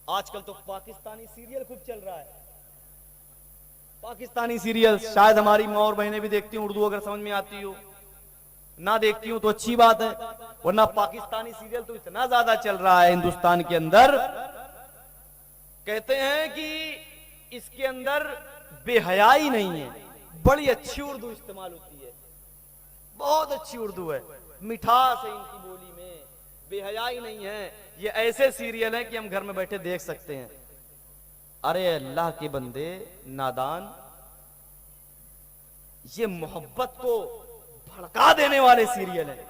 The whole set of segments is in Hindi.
आजकल तो पाकिस्तानी सीरियल खूब चल रहा है। पाकिस्तानी सीरियल शायद हमारी माँ और बहनें भी देखती हूँ, उर्दू अगर समझ में आती हो, ना देखती हूँ तो अच्छी बात है, वरना पाकिस्तानी सीरियल तो इतना ज्यादा चल रहा है हिंदुस्तान के अंदर। कहते हैं कि इसके अंदर बेहयाई नहीं है, बड़ी अच्छी उर्दू इस्तेमाल होती है, बहुत अच्छी उर्दू है, मिठास है इनकी बोली में, बेहयाई नहीं है। ये ऐसे सीरियल हैं कि हम घर में बैठे देख सकते हैं। अरे अल्लाह के बंदे नादान, ये मोहब्बत को भड़का देने वाले सीरियल हैं।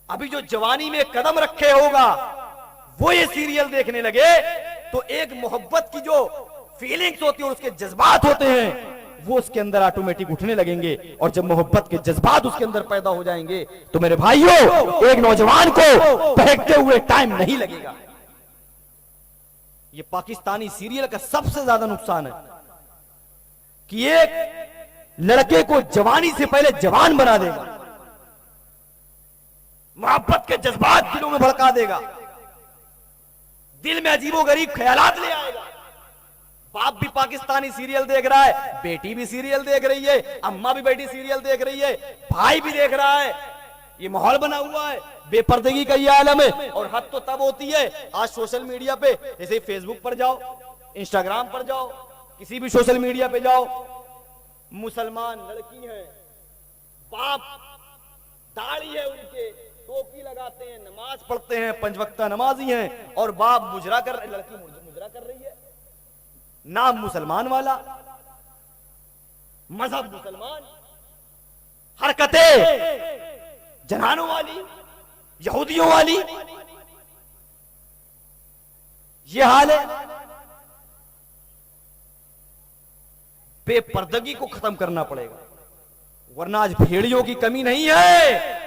अभी जो जवानी में कदम रखे होगा वो ये सीरियल देखने लगे तो एक मोहब्बत की जो फीलिंग्स होती है, उसके जज्बात होते हैं, वो उसके अंदर ऑटोमेटिक उठने लगेंगे। और जब मोहब्बत के जज्बात उसके अंदर पैदा हो जाएंगे तो मेरे भाइयों, एक नौजवान को बहकते हुए टाइम नहीं लगेगा। ये पाकिस्तानी सीरियल का सबसे ज्यादा नुकसान है कि एक लड़के को जवानी से पहले जवान बना देगा, मोहब्बत के जज्बात दिलों में भड़का देगा, दिल में अजीबोगरीब ख्यालात ले आएगा। बाप भी पाकिस्तानी सीरियल देख रहा है, बेटी भी सीरियल देख रही है, अम्मा भी बेटी सीरियल देख रही है, भाई भी देख रहा है। ये माहौल बना हुआ है, बेपर्दगी का ये आलम है। और हद तो तब होती है आज सोशल मीडिया पे, जैसे फेसबुक पर जाओ, इंस्टाग्राम पर जाओ, किसी भी सोशल मीडिया पे जाओ, मुसलमान लड़की है, बाप दाढ़ी है उनके, टोपी लगाते हैं, नमाज पढ़ते हैं, 5 वक्ता नमाजी हैं, और बाप मुजरा कर, लड़की मुजरा कर रही है, नाम मुसलमान वाला, मजहब मुसलमान, हरकतें जनानों वाली, यहूदियों वाली, ये हाल है। बेपर्दगी को खत्म करना पड़ेगा, वरना आज भेड़ियों की कमी नहीं है।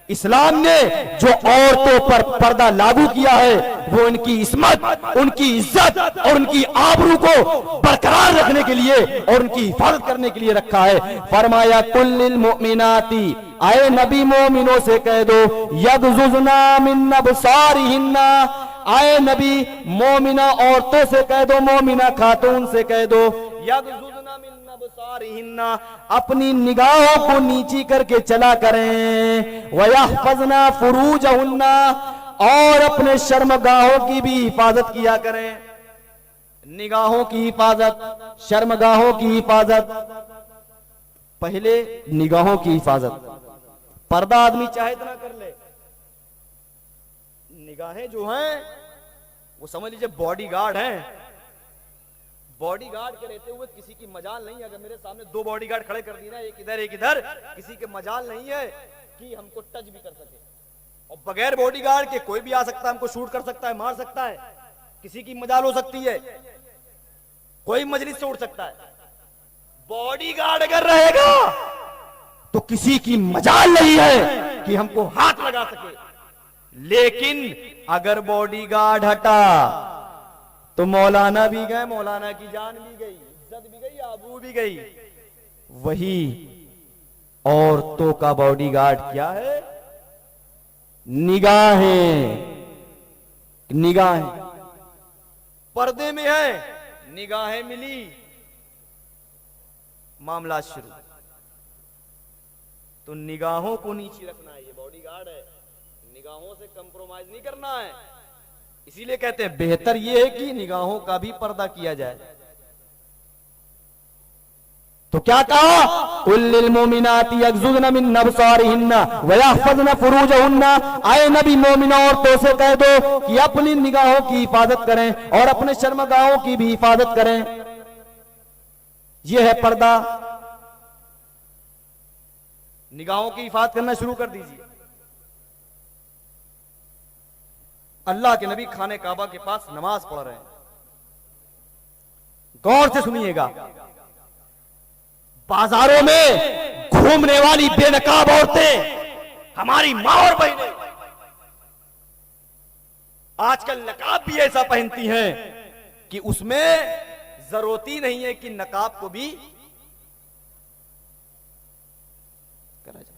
इस्लाम ने जो औरतों पर पर्दा लागू किया है वो उनकी इस्मत, उनकी इज्जत और उनकी आबरू को बरकरार रखने के लिए और उनकी हिफाजत करने के लिए रखा है। फरमाया कुल्लिल मुमिनाती, आए नबी मोमिनों से कह दो, यगजुजना मिन अबसारिहिन्ना, आए नबी मोमिना औरतों से कह दो, मोमिना खातून से कह दो, यगजुजना मिन अबसारिहिन्ना, अपनी निगाहों को नीची करके चला करें, वयहफज़ना फुरूजहुन्ना, और अपने शर्मगाहों की भी हिफाजत किया करें। निगाहों की हिफाजत, शर्मगाहों की हिफाजत, पहले निगाहों की हिफाजत। पर्दा आदमी चाहे इतना कर ले, निगाहें जो हैं वो समझ लीजिए बॉडीगार्ड हैं। बॉडीगार्ड के रहते हुए किसी की मजाल नहीं। अगर मेरे सामने 2 बॉडीगार्ड खड़े कर दी ना, एक इधर एक इधर, किसी के मजाल नहीं है कि हमको टच भी कर सके। और बगैर बॉडीगार्ड के कोई भी आ सकता है, हमको शूट कर सकता है, मार सकता है, किसी की मजाल हो सकती है, कोई मजलिस से उठ सकता है। बॉडीगार्ड अगर रहेगा तो किसी की मजाल नहीं है कि हमको हाथ लगा सके। लेकिन अगर बॉडीगार्ड हटा तो मौलाना भी गए, मौलाना की जान भी गई, इज्जत भी गई, आबरू भी गई। वही औरतों का बॉडीगार्ड क्या है? निगाहें। निगाहें पर्दे में है, निगाहें मिली, मामला शुरू। तो निगाहों को नीचे रखना है, ये बॉडीगार्ड है, निगाहों से कंप्रोमाइज नहीं करना है। इसीलिए कहते हैं बेहतर यह है कि निगाहों का भी पर्दा किया जाए। तो क्या कहा? कुल्लिल मोमिनाती यगजुज़ना मिन अबसारिहिन्ना वयहफज़ना फुरूजहुन्ना, आए नबी मोमिना औरतों से कह दो कि अपनी निगाहों की हिफाजत करें और अपने शर्मगाहों की भी हिफाजत करें। यह है पर्दा। निगाहों की हिफाजत करना शुरू कर दीजिए। अल्लाह के नबी खाने काबा के पास नमाज पढ़ रहे हैं, गौर से सुनिएगा। बाजारों में घूमने वाली बेनकाब औरतें, हमारी मां और बहनें, आजकल नकाब भी ऐसा पहनती हैं कि उसमें जरूरत ही नहीं है कि नकाब को भी करा जाए।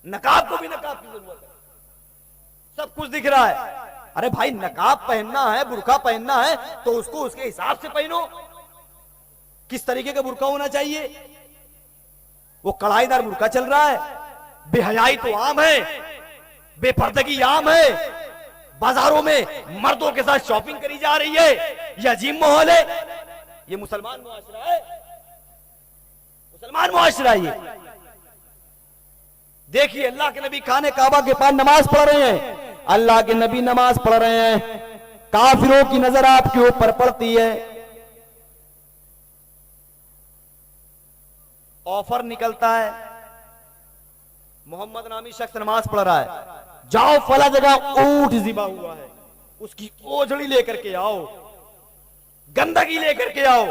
नकाब को भी नकाब की जरूरत है, सब कुछ दिख रहा है। अरे भाई नकाब पहनना है, बुर्का पहनना है तो उसको उसके हिसाब से पहनो। किस तरीके का बुर्का होना चाहिए? वो कढ़ाईदार बुर्का चल रहा है, बेहयाई तो आम है, बेपर्दगी आम है, बाजारों में मर्दों के साथ शॉपिंग करी जा रही है, ये अजीब माहौल है। ये मुसलमान मुआशरा है, मुसलमान मुआशरा ये। देखिए अल्लाह के नबी खाने काबा के पास नमाज पढ़ रहे हैं, अल्लाह के नबी नमाज पढ़ रहे हैं, काफिरों की नजर आपके ऊपर पड़ती है, ऑफर निकलता है, मोहम्मद नामी शख्स नमाज पढ़ रहा है, जाओ फला जगह ऊंट ज़िबा हुआ है, उसकी ओझड़ी लेकर के आओ, गंदगी लेकर के आओ,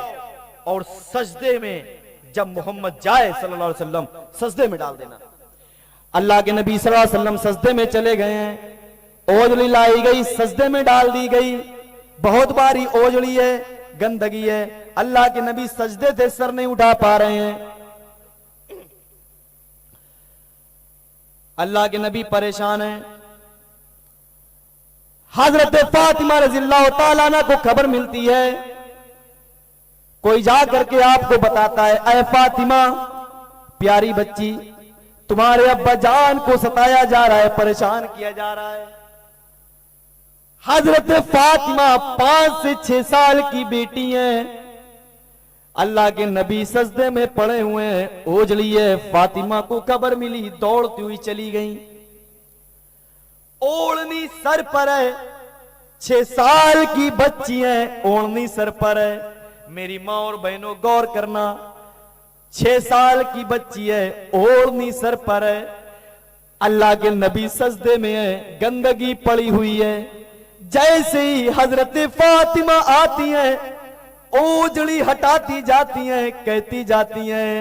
और सजदे में जब मोहम्मद जाए सल्लल्लाहु अलैहि वसल्लम सजदे में डाल देना। अल्लाह के नबी सल्लल्लाहु अलैहि वसल्लम सजदे में चले गए हैं, ओझड़ी लाई गई, सजदे में डाल दी गई, बहुत बारी ओझड़ी है, गंदगी है, अल्लाह के नबी सजदे से सर नहीं उठा पा रहे हैं। अल्लाह के नबी परेशान हैं। हजरत फातिमा रज़ियल्लाहु ताला अन्हा को खबर मिलती है, कोई जा करके आपको बताता है, अय फातिमा प्यारी बच्ची, तुम्हारे अब्बा जान को सताया जा रहा है, परेशान किया जा रहा है। हजरत फातिमा 5 से 6 साल की बेटी हैं, अल्लाह के नबी सजदे में पड़े हुए हैं, ओझली है, फातिमा को खबर मिली, दौड़ती हुई चली गई, ओढ़नी सर पर है, 6 साल की बच्ची है, ओढ़नी सर पर है। मेरी माँ और बहनों गौर करना, 6 साल की बच्ची है, ओढ़नी सर पर है, अल्लाह के नबी सजदे में है, गंदगी पड़ी हुई है। जैसे ही हजरत फातिमा आती है, ओझड़ी हटाती जाती हैं, कहती जाती हैं,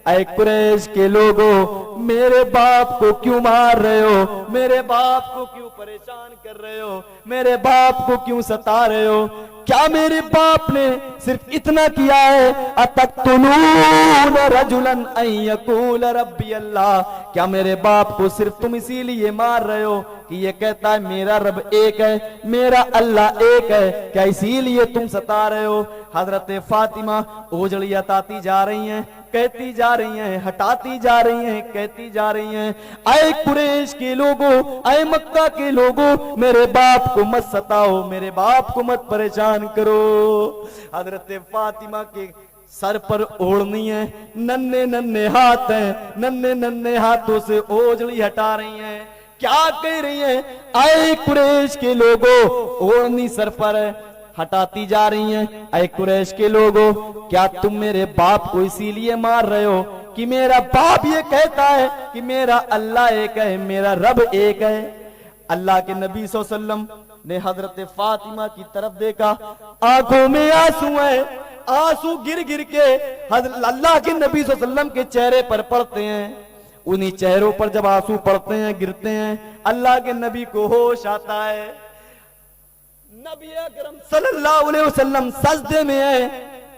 ऐ कुरैश के लोगों, मेरे बाप को क्यों मार रहे हो, मेरे बाप को क्यों परेशान कर रहे हो, मेरे बाप को क्यों सता रहे हो, क्या मेरे बाप ने सिर्फ इतना किया है, अतक़्तुलून रजुलन अन यक़ूल रब्बी अल्लाह, क्या मेरे बाप को सिर्फ तुम इसीलिए मार रहे हो कि ये कहता है मेरा रब एक है, मेरा अल्लाह एक है, क्या इसीलिए तुम सता रहे हो? हजरत फातिमा ओझड़ी हटाती जा रही हैं, कहती जा रही हैं, हटाती जा रही हैं, कहती जा रही हैं, ऐ कुरैश के लोगों, ऐ मक्का के लोगों, मेरे बाप को मत सताओ, मेरे बाप को मत परेशान करो। हजरत फातिमा के सर पर ओढ़नी है, नन्हे नन्हे हाथ हैं, नन्हे नन्हे हाथों से ओझड़ी हटा रही हैं, क्या कह रही हैं, ऐ कुरैश के लोगों, ओढ़नी सर पर है, हटाती जा रही हैं, ऐ कुरैश के लोगों, क्या तुम मेरे बाप को इसीलिए मार रहे हो कि मेरा बाप ये कहता है कि मेरा अल्लाह एक है, मेरा रब एक है? अल्लाह के नबी सल्लल्लाहु अलैहि वसल्लम ने हजरत फातिमा की तरफ देखा, आंखों में आंसू है, आंसू गिर गिर के अल्लाह के नबी सल्लल्लाहु अलैहि वसल्लम के चेहरे पर पड़ते हैं। उन्हीं चेहरों पर जब आंसू पड़ते हैं, गिरते हैं, अल्लाह के नबी को होश आता है। नबी अकरम सल्लल्लाहु अलैहि वसल्लम सजदे में है,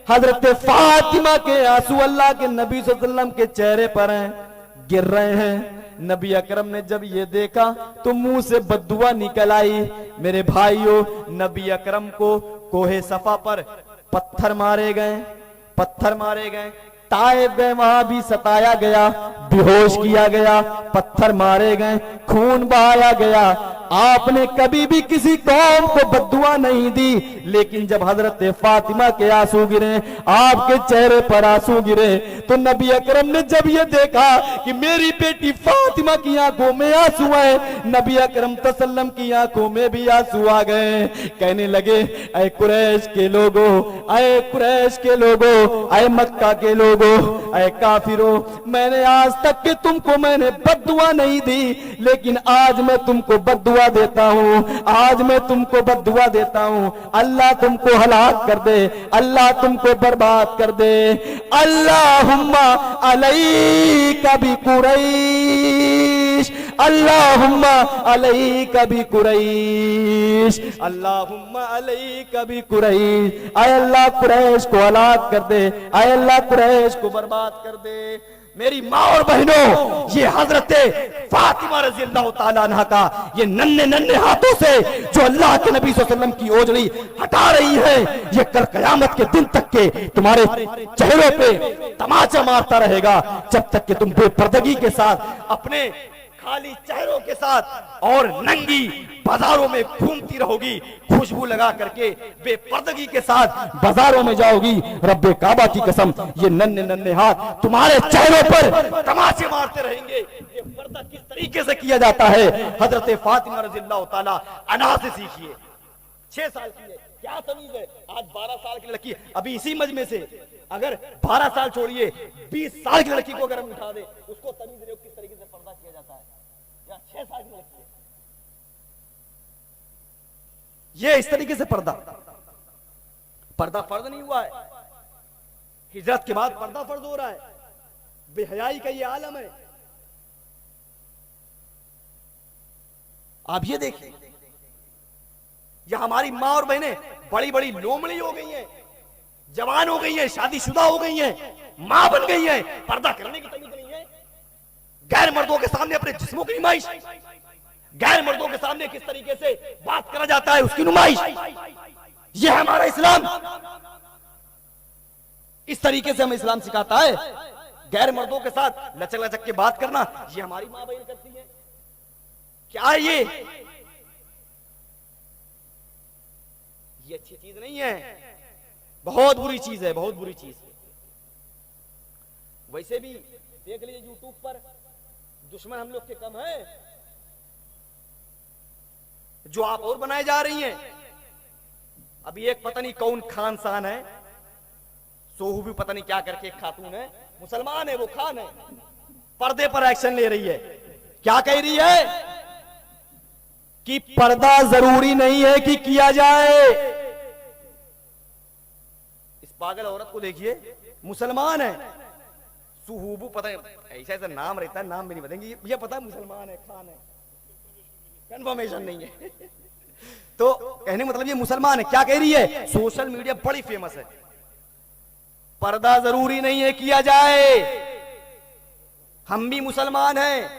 हजरत फातिमा के आंसू अल्लाह के नबी सल्लल्लाहु अलैहि वसल्लम के चेहरे पर हैं, गिर रहे हैं। नबी अकरम ने जब ये देखा तो मुंह से बद्दुआ निकल आई। मेरे भाइयों, नबी अकरम को कोहे सफा पर पत्थर मारे गए, पत्थर मारे गए, ताइफ गए, वहां भी सताया गया, बेहोश किया गया, पत्थर मारे गए, खून बहाया गया। आपने कभी भी किसी कौम को बद्दुआ नहीं दी, लेकिन जब हजरत फातिमा के आंसू गिरे, आपके चेहरे पर आंसू गिरे, तो नबी अकरम ने जब ये देखा कि मेरी बेटी फातिमा की आंखों में आंसू है, नबी अकरम तसल्लम की आंखों में भी आंसू आ गए। कहने लगे, ऐ कुरैश के लोगों, ऐ कुरैश के लोगों, ऐ मक्का के लोगों, ऐ काफिरों, मैंने आज तक के तुमको मैंने बद्दुआ नहीं दी, लेकिन आज मैं तुमको बद्दुआ देता हूं, आज मैं तुमको बद्दुआ देता हूं। अल्लाह तुमको हलाक कर दे, अल्लाह तुमको बर्बाद कर दे। अल्लाहुम्मा अलैका बि कुरैश, अल्लाहुम्मा अलैका बि कुरैश, अल्लाहुम्मा अलैका बि कुरैश। आय अल्लाह कुरैश को हलाक कर दे, आय अल्लाह कुरैश को बर्बाद कर दे। मेरी माँ और बहनों, ये हजरत फातिमा रज़ी अल्लाह ताला अन्हा का ये नन्हे नन्हे हाथों से जो अल्लाह के नबी सल्लल्लाहु अलैहि वसल्लम की ओजड़ी हटा रही है, ये कल कयामत के दिन तक के तुम्हारे चेहरों पे तमाचा मारता रहेगा, जब तक कि तुम बेपर्दगी के साथ अपने खाली चेहरों के साथ और नंगी बाजारों में घूमती रहोगी, खुशबू लगा करके बेपर्दगी के साथ बाजारों में जाओगी। रब्बे काबा की कसम, ये नन्हे नन्हे हाथ तुम्हारे चेहरों पर तमाचे मारते रहेंगे। ये पर्दा किस तरीके से किया जाता है, हजरत फातिमा रज़ियल्लाहु ताला अन्हा से सीखिए। 6 साल की है, क्या तमीज है। आज 12 साल की लड़की, अभी इसी मजमे से अगर 12 साल छोड़िए 20 साल की लड़की को अगर हम उठा दे, उसको तमीज नहीं किस तरीके से पर्दा किया जाता है। या 6 साल की लड़की है, ये इस तरीके से पर्दा फर्ज नहीं हुआ है। हिजरत के बाद पर्दा फर्ज हो रहा है। बेहयाई का ये आलम है। आप ये देखिए, यह हमारी माँ और बहनें बड़ी बड़ी लोमड़ी हो गई हैं, जवान हो गई हैं, शादीशुदा हो गई हैं, मां बन गई हैं, पर्दा करने की तमीज नहीं है। गैर मर्दों के सामने अपने जिस्मों की नुमाइश, गैर मर्दों के सामने किस तरीके से बात करा जाता है उसकी नुमाइश, यह हमारा इस्लाम। इस तरीके से हमें इस्लाम सिखाता है। गैर मर्दों के साथ लचक लचक के बात करना, ये हमारी मां बहन करती है। क्या है ये अच्छी चीज नहीं है, बहुत बुरी चीज है, बहुत बुरी चीज है। वैसे भी देख लीजिए यूट्यूब पर दुश्मन हम लोग के कम है, जो आप और बनाए जा रही हैं। अभी एक पता नहीं कौन खान सान है, सोहू भी पता नहीं क्या करके एक खातून है, मुसलमान है, वो खान है, पर्दे पर एक्शन ले रही है। क्या कह रही है कि पर्दा जरूरी नहीं है कि किया जाए। इस पागल औरत को देखिए, मुसलमान है, सुहूबू पता नहीं ऐसा ऐसा नाम रहता है, नाम भी नहीं बताएंगे, ये पता है मुसलमान है, खान है, कंफर्मेशन नहीं है। तो कहने मतलब ये मुसलमान है। क्या कह रही है, सोशल मीडिया बड़ी फेमस है, पर्दा जरूरी नहीं है किया जाए, हम भी मुसलमान हैं,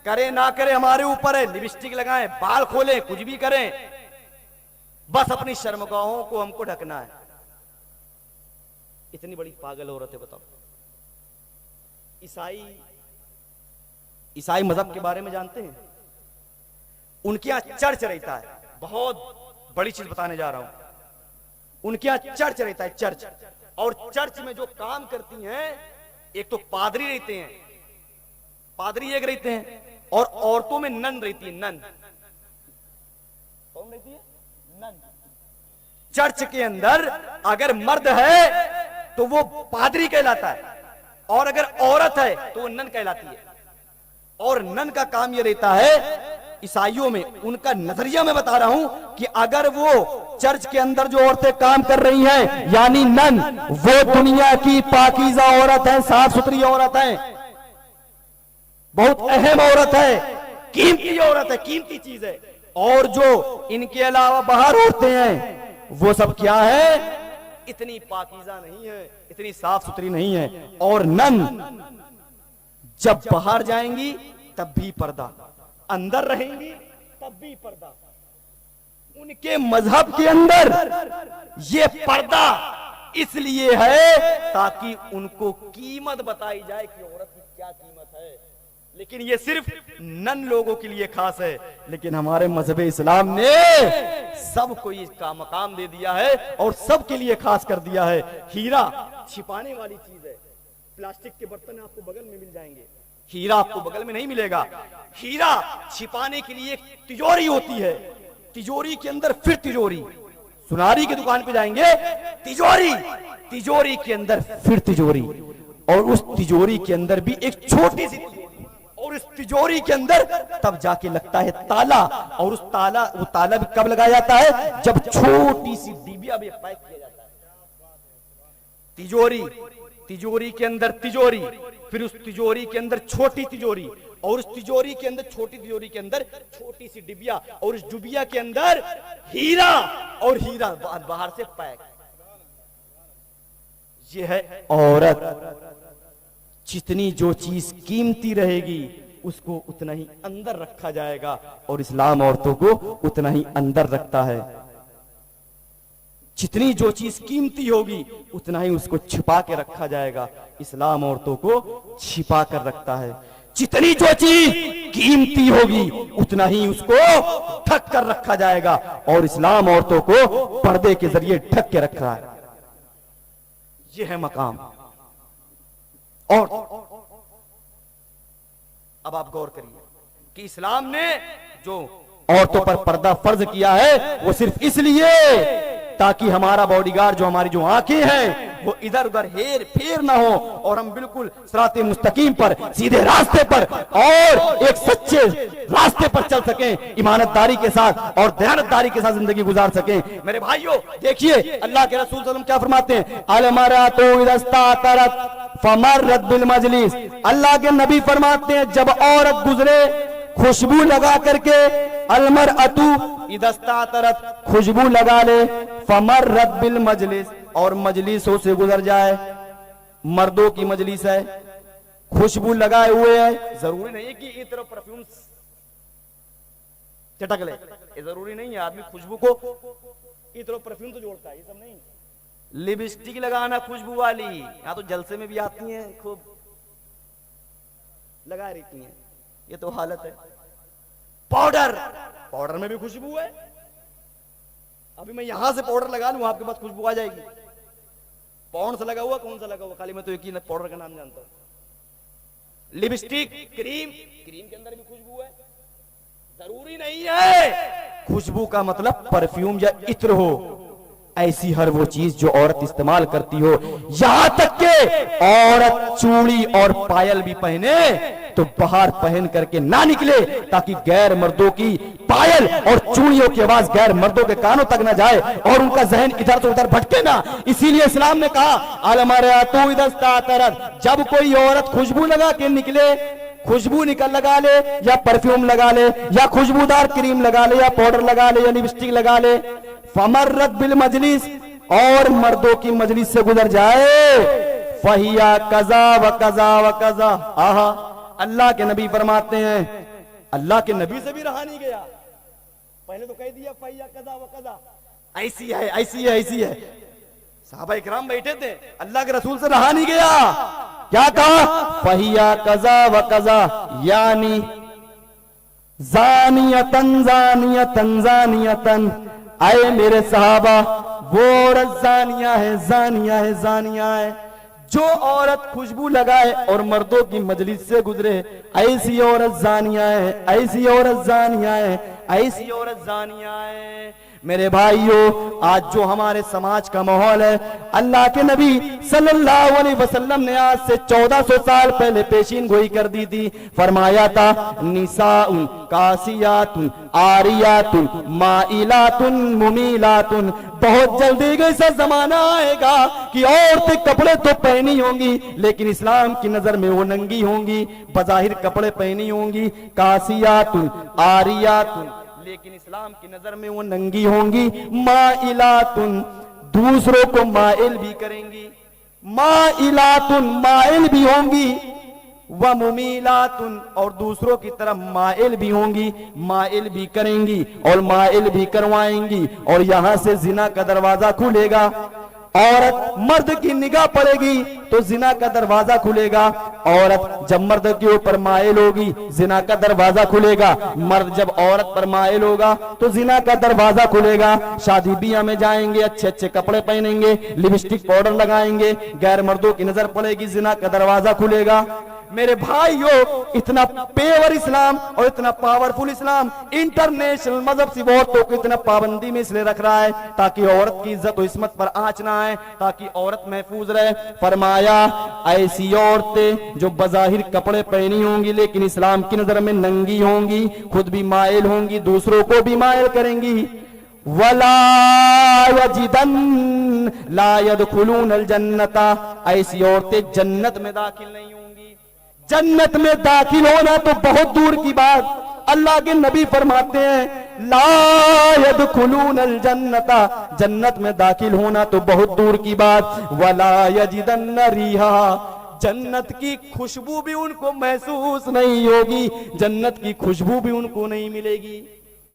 करे ना करे हमारे ऊपर है, लिपस्टिक लगाएं, बाल खोलें, कुछ भी करें, बस अपनी शर्मगाहों को हमको ढकना है। इतनी बड़ी पागल औरत है, बताओ। ईसाई मजहब के बारे में जानते हैं, उनके यहां चर्च रहता है, बहुत बड़ी चीज बताने जा रहा हूं। उनके यहां चर्च रहता है, चर्च, और चर्च में जो काम करती हैं, एक तो पादरी रहते हैं, पादरी एक रहते हैं, और औरतों में नन रहती है, नन। कौन रहती है, नन। चर्च के अंदर अगर मर्द है तो वो पादरी कहलाता है, और अगर औरत है तो वो नन कहलाती है। और नन का काम ये रहता है, ईसाइयों में उनका नजरिया मैं बता रहा हूं, कि अगर वो चर्च के अंदर जो औरतें काम कर रही हैं, यानी नन, वो दुनिया की पाकीज़ा औरत है, साफ सुथरी औरत है, बहुत अहम औरत है, कीमती औरत है, कीमती चीज है। और जो इनके अलावा बाहर औरतें हैं, वो सब क्या है, इतनी पाकीज़ा नहीं है, इतनी साफ सुथरी नहीं है। और नन जब बाहर जाएंगी तब भी पर्दा, अंदर रहेंगी तब भी पर्दा। उनके मजहब के अंदर ये पर्दा इसलिए है ताकि उनको कीमत बताई जाए कि औरत की क्या कीमत है। लेकिन ये सिर्फ नन लोगों के लिए खास है, लेकिन हमारे मजहब इस्लाम ने सबको इसका मकाम दे दिया है और सबके लिए खास कर दिया है। हीरा छिपाने वाली चीज है, प्लास्टिक के बर्तन आपको बगल में मिल जाएंगे, हीरा आपको बगल में नहीं मिलेगा। हीरा छिपाने के लिए एक तिजोरी होती है, तिजोरी के अंदर फिर तिजोरी, सुनारी की दुकान पे जाएंगे, तिजोरी, तिजोरी के अंदर फिर तिजोरी, और उस तिजोरी के अंदर भी एक छोटी सी, और इस तिजोरी के अंदर तब जाके लगता है ताला, और वो ताला भी कब लगाया जाता है, जब छोटी सी डिबिया भी पैक किया जाता है। तिजोरी, तिजोरी के अंदर तिजोरी, फिर उस तिजोरी के अंदर छोटी तिजोरी, और उस तिजोरी के अंदर छोटी तिजोरी के अंदर छोटी सी डिबिया, और उस डिबिया के अंदर हीरा, और हीरा बाहर से पैक। ये है औरत। जितनी जो चीज कीमती रहेगी उसको उतना ही अंदर रखा जाएगा, और इस्लाम औरतों को उतना ही अंदर रखता है। जितनी जो चीज कीमती होगी उतना ही उसको छिपा के रखा जाएगा, इस्लाम औरतों को छिपा कर रखता है। जितनी जो चीज कीमती होगी उतना ही उसको ढक कर रखा जाएगा, और इस्लाम औरतों को पर्दे के जरिए ढक के रखा है। यह है मकाम। और अब आप गौर करिए कि इस्लाम ने जो औरतों पर पर्दा फर्ज किया है वो सिर्फ इसलिए ताकि हमारा बॉडीगार्ड, जो हमारी जो आंखें हैं, वो इधर उधर हेर फेर ना हो, और हम बिल्कुल सिराते मुस्तकीम पर, सीधे रास्ते पर और एक सच्चे रास्ते पर चल सकें, ईमानदारी के साथ और दयानतदारी के साथ जिंदगी गुजार सकें। मेरे भाइयों देखिए अल्लाह के रसूल सल्लल्लाहु अलैहि वसल्लम क्या फरमाते हैं, अलमरातु इदस्तातरत फमर्रत बिल मजलिस। अल्लाह के नबी फरमाते हैं जब औरत गुजरे खुशबू लगा करके, अलमर अतु इदस्तातरत खुशबू लगा ले, फमर्रत बिल मजलिस और मजलिसों से गुजर जाए। मर्दों की मजलिस है, खुशबू लगाए हुए है, जरूरी नहीं है कि ये तरफ परफ्यूम चटक ले, ये जरूरी नहीं है। आदमी खुशबू को ये तरफ परफ्यूम तो जोड़ता है, ये सब नहीं। लिपस्टिक लगाना खुशबू वाली, यहाँ तो जलसे में भी आती हैं, खूब लगा रहती हैं, ये तो हालत है। पाउडर, पाउडर में भी खुशबू है। अभी मैं यहां से पाउडर लगा लूं आपके पास खुशबू आ जाएगी। कौन सा लगा हुआ, कौन सा लगा हुआ, खाली मैं तो एक ही पाउडर का नाम जानता हूं। लिपस्टिक, क्रीम, क्रीम के अंदर भी खुशबू है। जरूरी नहीं है खुशबू का मतलब परफ्यूम या इत्र हो। ऐसी हर वो चीज जो औरत इस्तेमाल करती हो, यहां तक के औरत चूड़ी और पायल भी पहने तो बाहर पहन करके ना निकले, ताकि गैर मर्दों की पायल और चूड़ियों की आवाज गैर मर्दों के कानों तक ना जाए और उनका जहन इधर से उधर भटके ना। इसीलिए इस्लाम ने कहा अलमरातु इदस्तातरत, जब कोई औरत खुशबू लगा के निकले, खुशबू निकल लगा ले या परफ्यूम लगा ले या खुशबूदार क्रीम लगा ले या पाउडर लगा ले या लिपस्टिक लगा ले, फमर्रत बिल मजलिस और मर्दों की मजलिस से गुजर जाए, फहिया कजा व कजा व कजा। आहा, अल्लाह के नबी फरमाते हैं, अल्लाह के नबी से भी रहा नहीं गया, पहले तो कह दिया फहिया कजा व कजा, ऐसी है ऐसी है ऐसी है। सहाबा इकराम बैठे थे, अल्लाह के रसूल से रहा नहीं गया, क्या कहा, फहिया कजा व कजा, यानी जानियतन जानियतन जानियतन। आए मेरे सहाबा, वो औरत जानिया है जानिया है जानिया है। जो औरत खुशबू लगाए और मर्दों की मजलिस से गुजरे, ऐसी औरत जानिया है, ऐसी औरत जानिया है, ऐसी औरत जानिया है। मेरे भाइयों, आज जो हमारे समाज का माहौल है, अल्लाह के नबी सल्लल्लाहु अलैहि वसल्लम ने आज से 1400 साल पहले पेशीन गोई कर दी थी। फरमाया था निसाउन कासियातुन आरियातुन माइलातुन मुमीलातुन। बहुत जल्दी ऐसा जमाना आएगा कि औरतें कपड़े तो पहनी होंगी लेकिन इस्लाम की नजर में वो नंगी होंगी, बजाहिर कपड़े पहनी होंगी, कासियातुन आरियातुन, लेकिन इस्लाम की नजर में वो नंगी होंगी, माइलातुन, दूसरों को माइल भी करेंगी, माइलातुन, माइल भी होंगी, व मुमीलातुन, और दूसरों की तरफ माइल भी होंगी, माइल भी करेंगी और माइल भी करवाएंगी। और यहां से जिना का दरवाजा खुलेगा। औरत मर्द की निगाह पड़ेगी तो जिना का दरवाजा खुलेगा। औरत जब मर्द के ऊपर माइल होगी जिना का दरवाजा खुलेगा। मर्द जब औरत पर माइल होगा तो जिना का दरवाजा खुलेगा। शादी ब्याह में जाएंगे, अच्छे अच्छे कपड़े पहनेंगे, लिपस्टिक पाउडर लगाएंगे, गैर मर्दों की नजर पड़ेगी, जिना का दरवाजा खुलेगा। मेरे भाइयों, इतना पेवर इस्लाम और इतना पावरफुल इस्लाम इंटरनेशनल मजहब से औरतों को इतना पाबंदी में इसलिए रख रहा है ताकि औरत की इज्जत और इस्मत पर आंच ना आए, ताकि औरत महफूज रहे। फरमाया ऐसी औरतें जो बजाहिर कपड़े पहनी होंगी लेकिन इस्लाम की नजर में नंगी होंगी, खुद भी माइल होंगी, दूसरों को भी माइल करेंगी। वला यजिदन ला यदखुलूनल जन्नता, ऐसी औरतें जन्नत में दाखिल नहीं होंगी। जन्नत में दाखिल होना तो बहुत दूर की बात, अल्लाह के नबी फरमाते हैं ला यदखुलूनल जन्नता, जन्नत में दाखिल होना तो बहुत दूर की बात। वला यजिदन्न रीहा, जन्नत की खुशबू भी उनको महसूस नहीं होगी, जन्नत की खुशबू भी उनको नहीं मिलेगी।